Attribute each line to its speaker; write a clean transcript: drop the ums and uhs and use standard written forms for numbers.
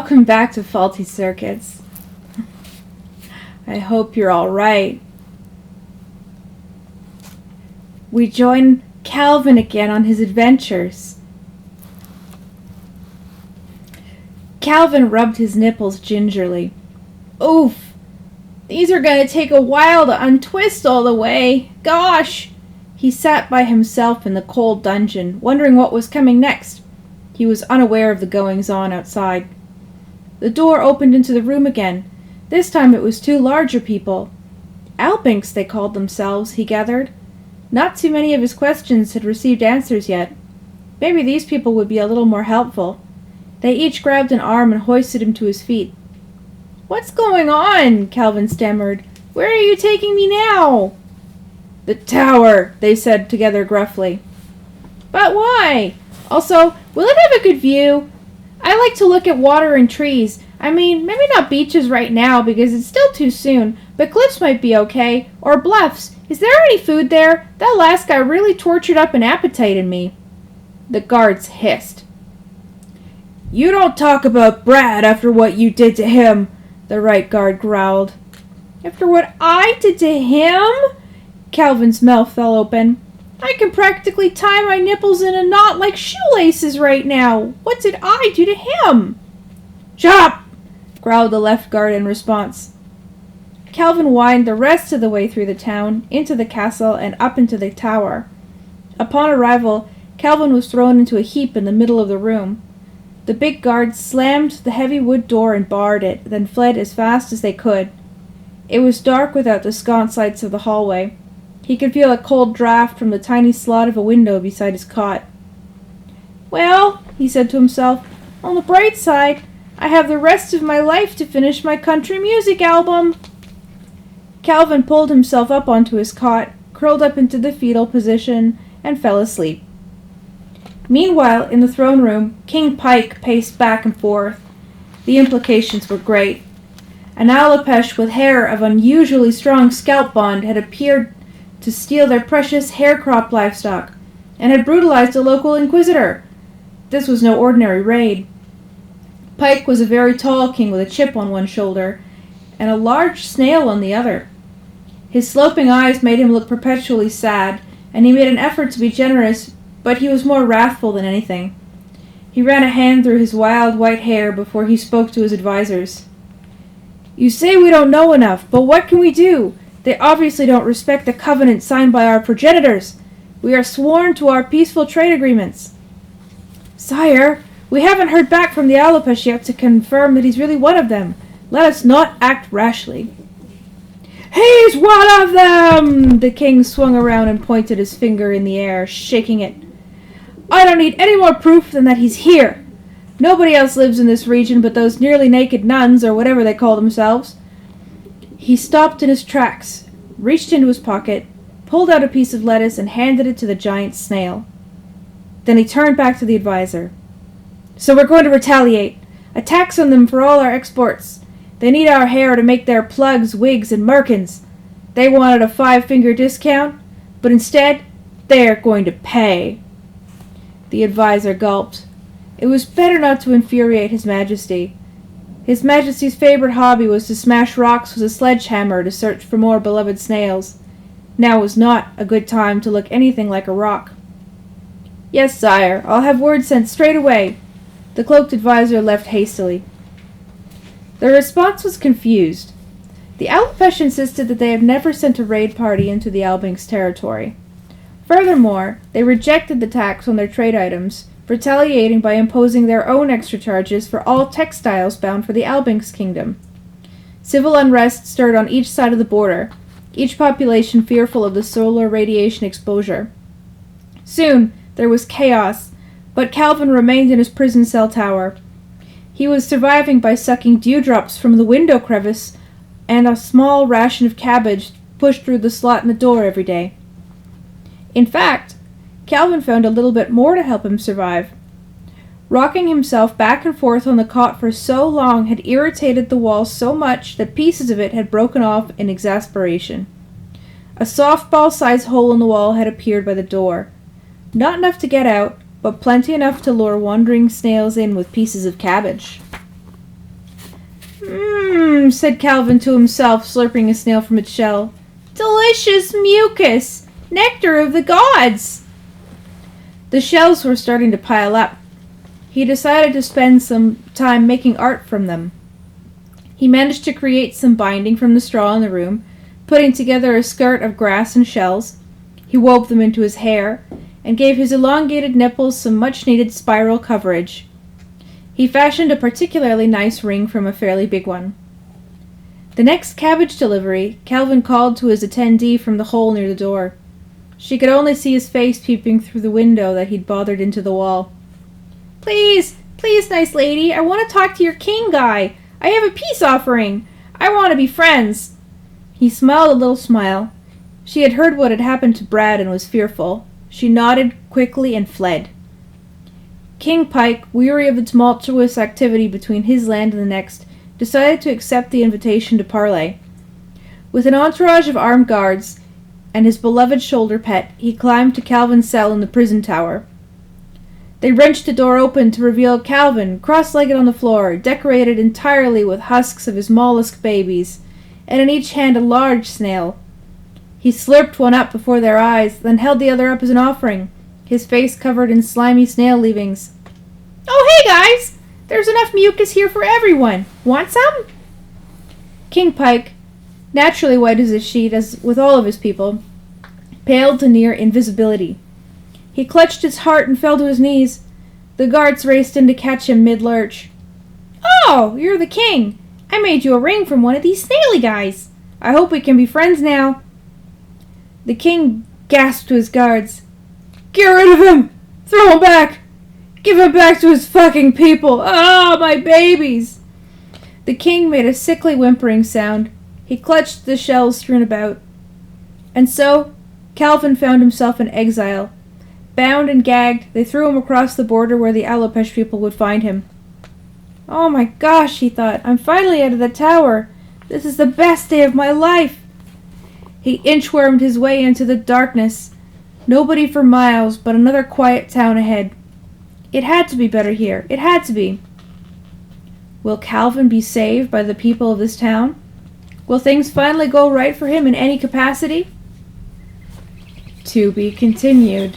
Speaker 1: Welcome back to Faulty Circuits. I hope you're all right. We join Calvin again on his adventures. Calvin rubbed his nipples gingerly. Oof! These are going to take a while to untwist all the way. Gosh! He sat by himself in the cold dungeon, wondering what was coming next. He was unaware of the goings-on outside. The door opened into the room again. This time it was two larger people. Albinks, they called themselves, he gathered. Not too many of his questions had received answers yet. Maybe these people would be a little more helpful. They each grabbed an arm and hoisted him to his feet. "What's going on?" Calvin stammered. "Where are you taking me now?" "The tower," they said together gruffly. "But why? Also, will it have a good view? I like to look at water and trees. I mean, maybe not beaches right now because it's still too soon, but cliffs might be okay, or bluffs. Is there any food there? That last guy really tortured up an appetite in me." The guards hissed. "You don't talk about Brad after what you did to him," the right guard growled. "After what I did to him?" Calvin's mouth fell open. "I can practically tie my nipples in a knot like shoelaces right now. What did I do to him?" "Shut up!" growled the left guard in response. Calvin whined the rest of the way through the town, into the castle, and up into the tower. Upon arrival, Calvin was thrown into a heap in the middle of the room. The big guards slammed the heavy wood door and barred it, then fled as fast as they could. It was dark without the sconce lights of the hallway. He could feel a cold draft from the tiny slot of a window beside his cot. "Well," he said to himself, "on the bright side, I have the rest of my life to finish my country music album." Calvin pulled himself up onto his cot, curled up into the fetal position, and fell asleep. Meanwhile, in the throne room, King Pike paced back and forth. The implications were great. An Alapesh with hair of unusually strong scalp bond had appeared to steal their precious hair-crop livestock, and had brutalized a local Inquisitor. This was no ordinary raid. Pike was a very tall king with a chip on one shoulder, and a large snail on the other. His sloping eyes made him look perpetually sad, and he made an effort to be generous, but he was more wrathful than anything. He ran a hand through his wild white hair before he spoke to his advisors. "You say we don't know enough, but what can we do? They obviously don't respect the covenant signed by our progenitors. We are sworn to our peaceful trade agreements." "Sire, we haven't heard back from the Alapesh yet to confirm that he's really one of them. Let us not act rashly." "He's one of them!" The king swung around and pointed his finger in the air, shaking it. "I don't need any more proof than that he's here. Nobody else lives in this region but those nearly naked nuns, or whatever they call themselves." He stopped in his tracks, reached into his pocket, pulled out a piece of lettuce, and handed it to the giant snail. Then he turned back to the advisor. "So we're going to retaliate. A tax on them for all our exports. They need our hair to make their plugs, wigs, and merkins. They wanted a 5-finger discount, but instead, they're going to pay." The advisor gulped. It was better not to infuriate His Majesty. His Majesty's favorite hobby was to smash rocks with a sledgehammer to search for more beloved snails. Now was not a good time to look anything like a rock. "Yes, sire, I'll have word sent straight away." The cloaked advisor left hastily. The response was confused. The Alapesh insisted that they had never sent a raid party into the Albinks territory. Furthermore, they rejected the tax on their trade items, retaliating by imposing their own extra charges for all textiles bound for the Albinks kingdom. Civil unrest stirred on each side of the border, each population fearful of the solar radiation exposure. Soon, there was chaos, but Calvin remained in his prison cell tower. He was surviving by sucking dewdrops from the window crevice and a small ration of cabbage pushed through the slot in the door every day. In fact, Calvin found a little bit more to help him survive. Rocking himself back and forth on the cot for so long had irritated the wall so much that pieces of it had broken off in exasperation. A softball-sized hole in the wall had appeared by the door. Not enough to get out, but plenty enough to lure wandering snails in with pieces of cabbage. said Calvin to himself, slurping a snail from its shell. "Delicious mucus! Nectar of the gods!" The shells were starting to pile up. He decided to spend some time making art from them. He managed to create some binding from the straw in the room, putting together a skirt of grass and shells. He wove them into his hair, and gave his elongated nipples some much-needed spiral coverage. He fashioned a particularly nice ring from a fairly big one. The next cabbage delivery, Calvin called to his attendee from the hole near the door. She could only see his face peeping through the window that he'd bothered into the wall. Please, nice lady, I want to talk to your king guy. I have a peace offering. I want to be friends." He smiled a little smile. She had heard what had happened to Brad and was fearful. She nodded quickly and fled. King Pike, weary of the tumultuous activity between his land and the next, decided to accept the invitation to parley. With an entourage of armed guards and his beloved shoulder pet, he climbed to Calvin's cell in the prison tower. They wrenched the door open to reveal Calvin, cross-legged on the floor, decorated entirely with husks of his mollusk babies, and in each hand a large snail. He slurped one up before their eyes, then held the other up as an offering, his face covered in slimy snail leavings. "Oh, hey, guys! There's enough mucus here for everyone. Want some?" King Pike, naturally white as a sheet, as with all of his people, paled to near invisibility. He clutched his heart and fell to his knees. The guards raced in to catch him mid-lurch. "Oh, you're the king. I made you a ring from one of these snaily guys. I hope we can be friends now." The king gasped to his guards. "Get rid of him! Throw him back! Give him back to his fucking people! Ah, my babies!" The king made a sickly whimpering sound. He clutched the shells strewn about. And so, Calvin found himself in exile. Bound and gagged, they threw him across the border where the Alopesh people would find him. "Oh my gosh," he thought, "I'm finally out of the tower. This is the best day of my life." He inchwormed his way into the darkness. Nobody for miles, but another quiet town ahead. It had to be better here. It had to be. Will Calvin be saved by the people of this town? Will things finally go right for him in any capacity? To be continued.